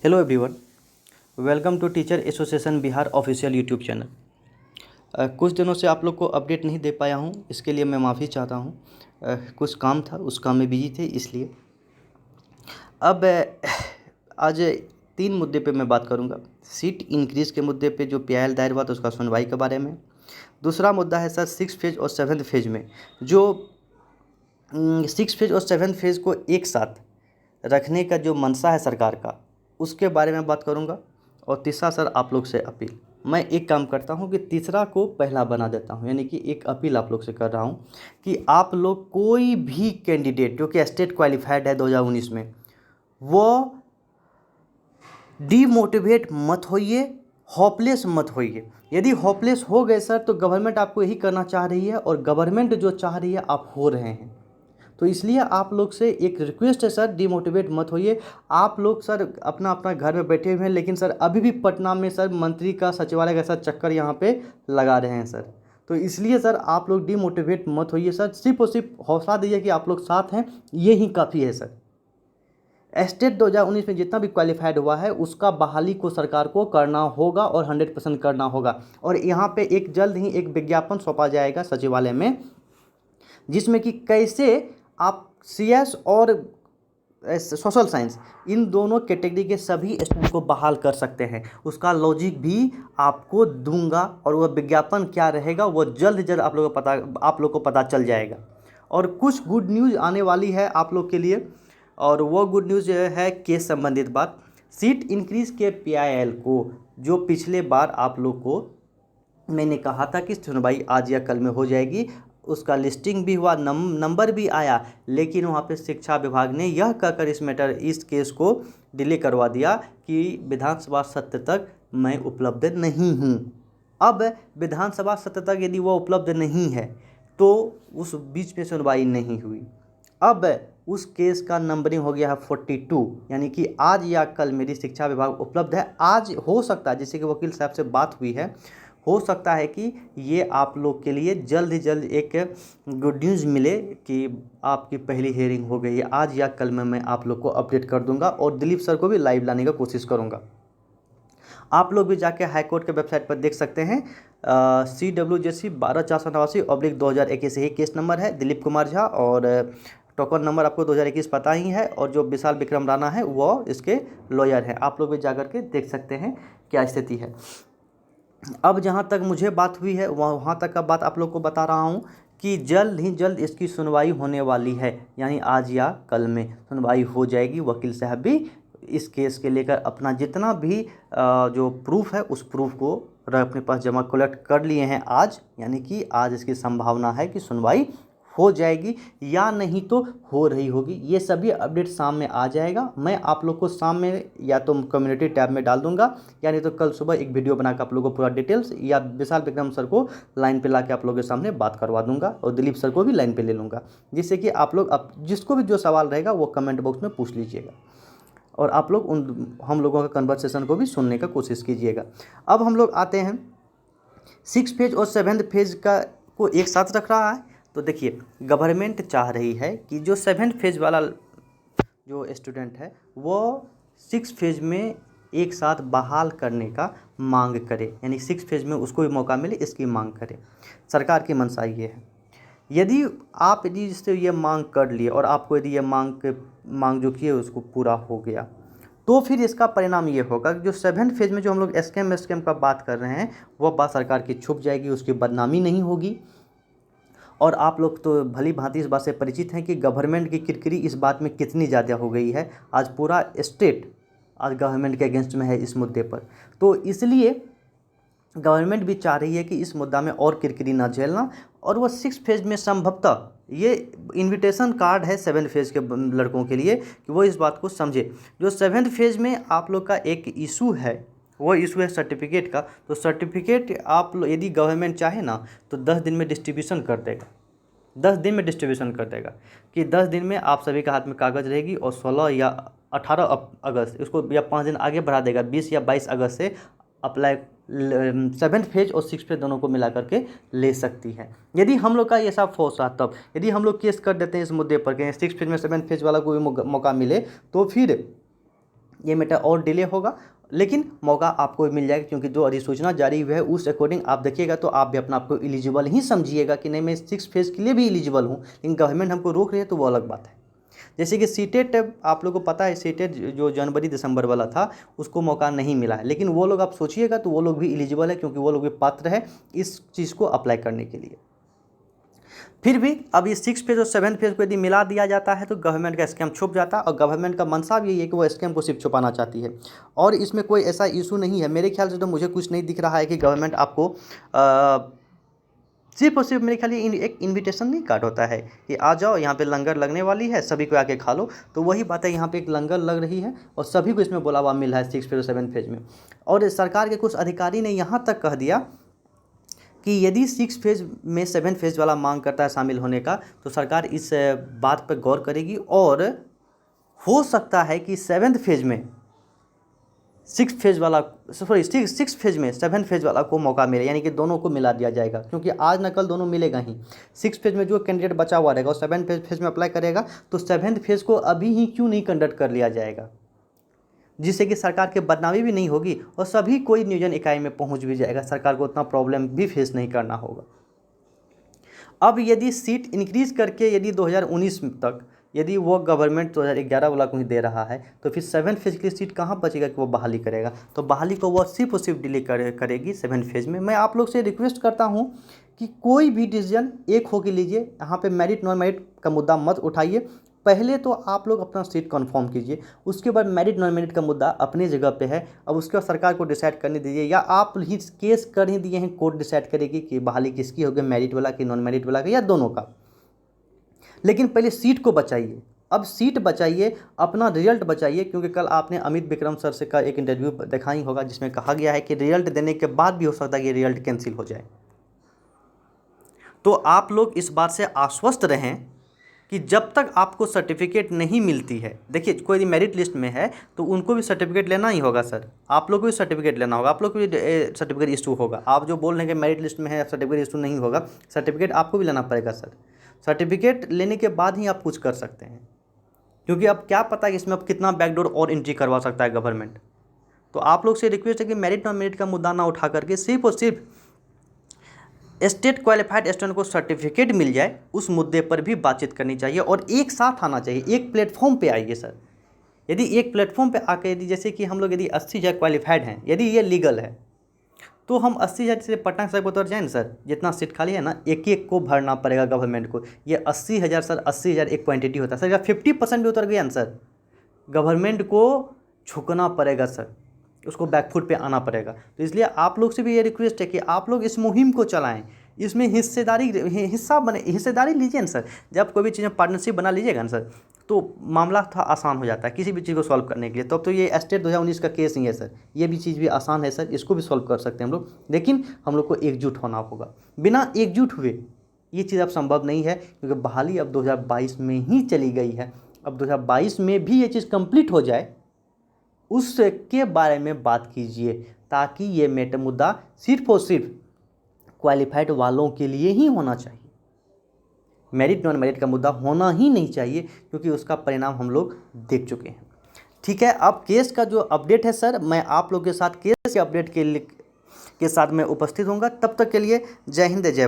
Hello everyone, welcome to teacher association Bihar official YouTube channel. कुछ दिनों से आप लोग को अपडेट नहीं दे पाया हूं, इसके लिए मैं माफ़ी चाहता हूं। कुछ काम था, उस काम में बिजी थे, इसलिए अब आज 3 मुद्दे पे मैं बात करूंगा। सीट इंक्रीज़ के मुद्दे पे जो पीआईएल दायर हुआ था उसका सुनवाई के बारे में। दूसरा मुद्दा है सर 6 फेज और 7 फेज में जो 6 फेज और 7 फेज को एक साथ रखने का जो मंशा है सरकार का, उसके बारे में बात करूंगा। और तीसरा सर आप लोग से अपील, मैं एक काम करता हूं कि तीसरा को पहला बना देता हूं, यानी कि एक अपील आप लोग से कर रहा हूं कि आप लोग कोई भी कैंडिडेट जो कि स्टेट क्वालिफाइड है 2019 में, वो डीमोटिवेट मत होइए, होपलेस मत होइए। यदि होपलेस हो गए सर तो गवर्नमेंट आपको यही करना चाह रही है, और गवर्नमेंट जो चाह रही है आप हो रहे हैं। तो इसलिए आप लोग से एक रिक्वेस्ट है सर, डीमोटिवेट मत होइए। आप लोग सर अपना अपना घर में बैठे हुए हैं, लेकिन सर अभी भी पटना में सर मंत्री का सचिवालय का साथ चक्कर यहाँ पे लगा रहे हैं सर। तो इसलिए सर आप लोग डीमोटिवेट मत होइए सर, सिर्फ और सिर्फ हौसला दीजिए कि आप लोग साथ हैं, ये ही काफ़ी है सर। स्टेट 2019 में जितना भी क्वालिफाइड हुआ है उसका बहाली को सरकार को करना होगा और 100% करना होगा। और यहाँ पे एक जल्द ही एक विज्ञापन सौंपा जाएगा सचिवालय में, जिसमें कि कैसे आप सीएस और सोशल साइंस इन दोनों कैटेगरी के सभी स्टूडेंट को बहाल कर सकते हैं। उसका लॉजिक भी आपको दूंगा, और वह विज्ञापन क्या रहेगा वो जल्द जल्द आप लोग को पता चल जाएगा। और कुछ गुड न्यूज़ आने वाली है आप लोग के लिए, और वो गुड न्यूज़ है केस संबंधित बात। सीट इंक्रीज़ के पीआईएल को जो पिछले बार आप लोग को मैंने कहा था कि सुनवाई आज या कल में हो जाएगी, उसका लिस्टिंग भी हुआ, नंबर भी आया, लेकिन वहाँ पे शिक्षा विभाग ने यह कहकर इस केस को डिले करवा दिया कि विधानसभा सत्र तक मैं उपलब्ध नहीं हूँ। अब विधानसभा सत्र तक यदि वो उपलब्ध नहीं है तो उस बीच में सुनवाई नहीं हुई। अब उस केस का नंबरिंग हो गया है 42, यानी कि आज या कल मेरी शिक्षा विभाग उपलब्ध है। आज हो सकता है, जैसे कि वकील साहब से बात हुई है, हो सकता है कि ये आप लोग के लिए जल्द ही जल्द एक गुड न्यूज़ मिले कि आपकी पहली हेयरिंग हो गई है। आज या कल में मैं आप लोग को अपडेट कर दूंगा, और दिलीप सर को भी लाइव लाने का कोशिश करूंगा। आप लोग भी जाके हाईकोर्ट के वेबसाइट पर देख सकते हैं, CWJC 12/489/2021 ही केस नंबर है, दिलीप कुमार झा, और टोकन नंबर आपको 2021 पता ही है, और जो विशाल विक्रम राणा है वो इसके लॉयर हैं। आप लोग भी जाकर के देख सकते हैं क्या स्थिति है। अब जहाँ तक मुझे बात हुई है वहाँ तक का बात आप लोग को बता रहा हूँ कि जल्द ही जल्द इसकी सुनवाई होने वाली है, यानी आज या कल में सुनवाई हो जाएगी। वकील साहब भी इस केस के लेकर अपना जितना भी जो प्रूफ है उस प्रूफ को अपने पास जमा कलेक्ट कर लिए हैं आज, यानी कि आज इसकी संभावना है कि सुनवाई हो जाएगी, या नहीं तो हो रही होगी। ये सभी अपडेट शाम में आ जाएगा। मैं आप लोग को शाम में या तो कम्युनिटी टैब में डाल दूंगा, या नहीं तो कल सुबह एक वीडियो बनाकर आप लोगों को पूरा डिटेल्स, या विशाल विक्रम सर को लाइन पे लाके आप लोगों के सामने बात करवा दूंगा, और दिलीप सर को भी लाइन पे ले लूँगा, जिससे कि आप लोग जिसको भी जो सवाल रहेगा वो कमेंट बॉक्स में पूछ लीजिएगा, और आप लोग हम लोगों का कन्वर्सेशन को भी सुनने का कोशिश कीजिएगा। अब हम लोग आते हैं 6 फेज और 7 फेज का को एक साथ रख रहा है। तो देखिए, गवर्नमेंट चाह रही है कि जो 7 फेज वाला जो स्टूडेंट है वो 6 फेज में एक साथ बहाल करने का मांग करे, यानी 6 फेज में उसको भी मौका मिले, इसकी मांग करे। सरकार की मंशा ये है। यदि इससे ये मांग कर लिए, और आपको यदि ये मांग जो की है उसको पूरा हो गया, तो फिर इसका परिणाम ये होगा कि जो 7 फेज में जो हम लोग स्कैम का बात कर रहे हैं वो बात सरकार की छुप जाएगी, उसकी बदनामी नहीं होगी। और आप लोग तो भली भांति इस बात से परिचित हैं कि गवर्नमेंट की किरकिरी इस बात में कितनी ज़्यादा हो गई है। आज पूरा स्टेट आज गवर्नमेंट के अगेंस्ट में है इस मुद्दे पर। तो इसलिए गवर्नमेंट भी चाह रही है कि इस मुद्दा में और किरकिरी ना झेलना, और वो 6 फेज में संभवतः ये इनविटेशन कार्ड है 7 फेज के लड़कों के लिए कि वो इस बात को समझे। जो 7 फेज में आप लोग का एक इशू है, वो इशू है सर्टिफिकेट का। तो सर्टिफिकेट आप यदि गवर्नमेंट चाहे ना तो 10 दिन में डिस्ट्रीब्यूशन कर देगा, 10 दिन में डिस्ट्रीब्यूशन कर देगा, कि 10 दिन में आप सभी का हाथ में कागज़ रहेगी, और 16 या 18 अगस्त इसको, या 5 दिन आगे बढ़ा देगा, 20 या 22 अगस्त से अप्लाई 7 फेज और 6 फेज दोनों को मिला करके ले सकती है। यदि हम लोग का ये सब फोर्स रहा, तब यदि हम लोग केस कर देते हैं इस मुद्दे पर कि 6 फेज में 7 फेज वाला को भी मौका मिले, तो फिर ये मैटर और डिले होगा, लेकिन मौका आपको मिल जाएगा, क्योंकि जो अधिसूचना जारी हुई है उस अकॉर्डिंग आप देखिएगा तो आप भी अपना आपको एलिजिबल ही समझिएगा कि नहीं मैं 6 फेज़ के लिए भी एलिजिबल हूँ, लेकिन गवर्नमेंट हमको रोक रही है तो वो अलग बात है। जैसे कि सीटेट, आप लोगों को पता है सीटेट जो जनवरी दिसंबर वाला था उसको मौका नहीं मिला है, लेकिन वो लोग आप सोचिएगा तो वो लोग भी एलिजिबल है, क्योंकि वो लोग भी पात्र है इस चीज़ को अप्लाई करने के लिए। फिर भी अब ये 6 फेज़ और 7 फेज़ को यदि मिला दिया जाता है तो गवर्नमेंट का स्कैम छुप जाता है, और गवर्नमेंट का मंशा भी यही है कि वो स्कैम को सिर्फ छुपाना चाहती है, और इसमें कोई ऐसा इशू नहीं है। मेरे ख्याल से तो मुझे कुछ नहीं दिख रहा है कि गवर्नमेंट आपको सिर्फ और सिर्फ मेरे ख्याल ये एक इनविटेशन नहीं कार्ड होता है कि आ जाओ यहाँ पे लंगर लगने वाली है, सभी को आके खा लो, तो वही बात है, यहाँ पे एक लंगर लग रही है और सभी को इसमें बुलावा मिल रहा है 6 फेज़ और 7 फेज़ में। और सरकार के कुछ अधिकारी ने यहाँ तक कह दिया कि यदि 6 फेज़ में 7 फेज़ वाला मांग करता है शामिल होने का, तो सरकार इस बात पर गौर करेगी, और हो सकता है कि 7 फेज़ में 6 फेज़ वाला 6 फेज़ में 7 फेज़ वाला को मौका मिले, यानी कि दोनों को मिला दिया जाएगा, क्योंकि आज न कल दोनों मिलेगा ही। 6 फेज़ में जो कैंडिडेट बचा हुआ रहेगा और 7 फेज़ में अप्लाई करेगा, तो 7 फेज़ को अभी ही क्यों नहीं कंडक्ट कर लिया जाएगा, जिससे कि सरकार की बदनामी भी नहीं होगी और सभी कोई नियोजन इकाई में पहुंच भी जाएगा, सरकार को उतना प्रॉब्लम भी फेस नहीं करना होगा। अब यदि सीट इंक्रीज करके यदि 2019 तक यदि वो गवर्नमेंट 2011 वाला को ही दे रहा है, तो फिर 7 फेज़ की सीट कहाँ बचेगा कि वो बहाली करेगा, तो बहाली को वो सिर्फ और सिर्फ डिले करेगी 7 फेज़ में। मैं आप लोग से रिक्वेस्ट करता हूँ कि कोई भी डिसीजन एक होकर लीजिए, यहाँ पे मेरिट नॉन मेरिट का मुद्दा मत उठाइए। पहले तो आप लोग अपना सीट कंफर्म कीजिए, उसके बाद मेरिट नॉन मेरिट का मुद्दा अपनी जगह पे है। अब उसके बाद सरकार को डिसाइड करने दीजिए, या आप ही केस कर ही दिए हैं, कोर्ट डिसाइड करेगी कि बहाली किसकी होगी, मेरिट वाला कि नॉन मेरिट वाला का, या दोनों का। लेकिन पहले सीट को बचाइए, अब सीट बचाइए, अपना रिजल्ट बचाइए, क्योंकि कल आपने अमित विक्रम सर से का एक इंटरव्यू देखा ही होगा, जिसमें कहा गया है कि रिजल्ट देने के बाद भी हो सकता है कि रिजल्ट कैंसिल हो जाए। तो आप लोग इस बात से आश्वस्त रहें कि जब तक आपको सर्टिफिकेट नहीं मिलती है, देखिए कोई यदि मेरिट लिस्ट में है तो उनको भी सर्टिफिकेट लेना ही होगा सर, आप लोग को भी सर्टिफिकेट लेना होगा, आप लोग को भी सर्टिफिकेट इशू होगा। आप जो बोल रहे हैं कि मेरिट लिस्ट में है सर्टिफिकेट इशू नहीं होगा, सर्टिफिकेट आपको भी लेना पड़ेगा सर। सर्टिफिकेट लेने के बाद ही आप कुछ कर सकते हैं, क्योंकि अब क्या पता है इसमें अब कितना बैकडोर और एंट्री करवा सकता है गवर्नमेंट। तो आप लोग से रिक्वेस्ट है कि मेरिट नॉन मेरिट का मुद्दा ना उठा करके सिर्फ और सिर्फ स्टेट क्वालिफाइड स्टूडेंट को सर्टिफिकेट मिल जाए, उस मुद्दे पर भी बातचीत करनी चाहिए, और एक साथ आना चाहिए, एक प्लेटफॉर्म पे आइए सर। यदि एक प्लेटफॉर्म पे आके यदि जैसे कि हम लोग यदि 80,000 क्वालिफाइड हैं, यदि ये लीगल है, तो हम 80,000 से पटना साहिब उतर जाए ना सर, जितना सीट खाली है ना, एक एक को भरना पड़ेगा गवर्नमेंट को। ये 80,000 सर, 80,000 एक क्वान्टिटी होता है सर, अगर 50% भी उतर गया ना सर, गवर्नमेंट को झुकना पड़ेगा सर, उसको बैकफुट पे आना पड़ेगा। तो इसलिए आप लोग से भी ये रिक्वेस्ट है कि आप लोग इस मुहिम को चलाएं, इसमें हिस्सेदारी लीजिए ना सर। जब कोई भी चीज़ में पार्टनरशिप बना लीजिएगा ना सर, तो मामला थोड़ा आसान हो जाता है किसी भी चीज़ को सॉल्व करने के लिए। तो अब तो ये स्टेट 2019 का केस ही है सर, ये भी चीज़ भी आसान है सर, इसको भी सॉल्व कर सकते हैं हम लोग, लेकिन हम लोग को एकजुट होना होगा। बिना एकजुट हुए ये चीज़ अब संभव नहीं है, क्योंकि बहाली अब 2022 में ही चली गई है। अब 2022 में भी ये चीज़ कंप्लीट हो जाए, उसके बारे में बात कीजिए, ताकि ये मुद्दा सिर्फ और सिर्फ क्वालिफाइड वालों के लिए ही होना चाहिए। मेरिट नॉन मेरिट का मुद्दा होना ही नहीं चाहिए, क्योंकि उसका परिणाम हम लोग देख चुके हैं। ठीक है, अब केस का जो अपडेट है सर, मैं आप लोग के साथ केस के अपडेट के साथ मैं उपस्थित होऊंगा। तब तक के लिए जय हिंद, जय